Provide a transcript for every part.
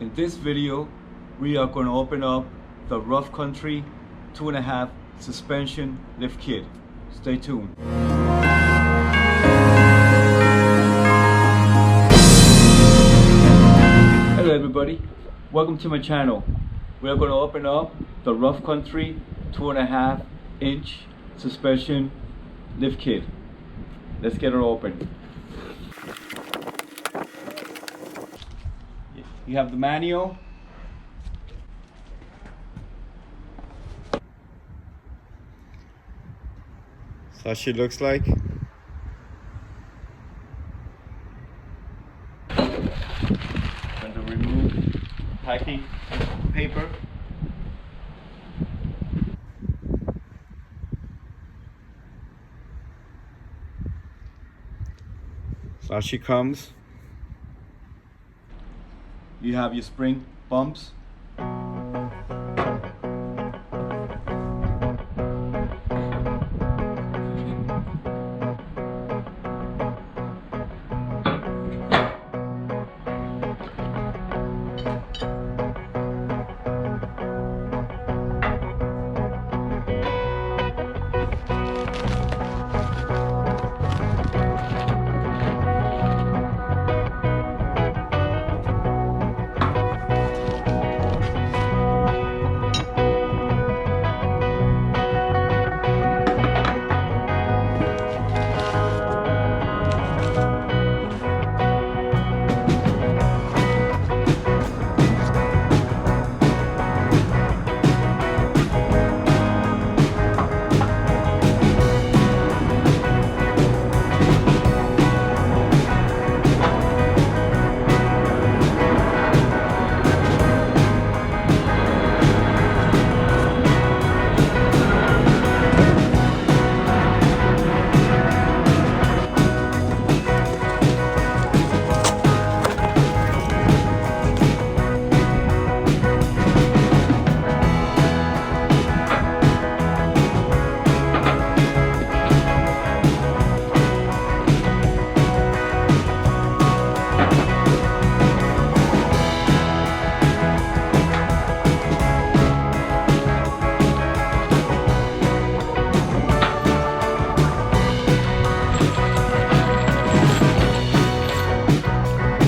In this video, we are going to open up the Rough Country 2.5 suspension lift kit. Stay tuned. Hello everybody, welcome to my channel. We are going to open up the Rough Country 2.5 inch suspension lift kit. Let's get it open. You have the manual. That's how she looks like. Going to remove packing paper. That's how she comes. You have your spring bumps.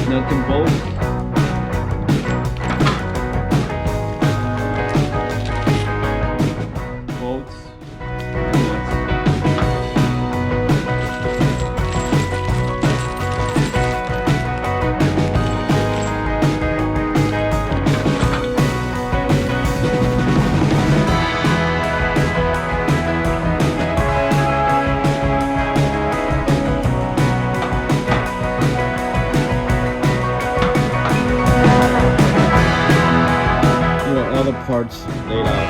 Nuts and bolts. Bolts. Nuts. Other parts laid out.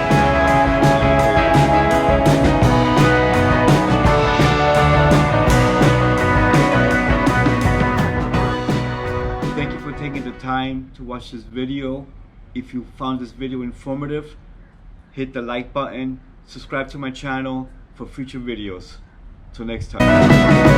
Thank you for taking the time to watch this video. If you found this video informative, hit the like button, subscribe to my channel for future videos. Till next time.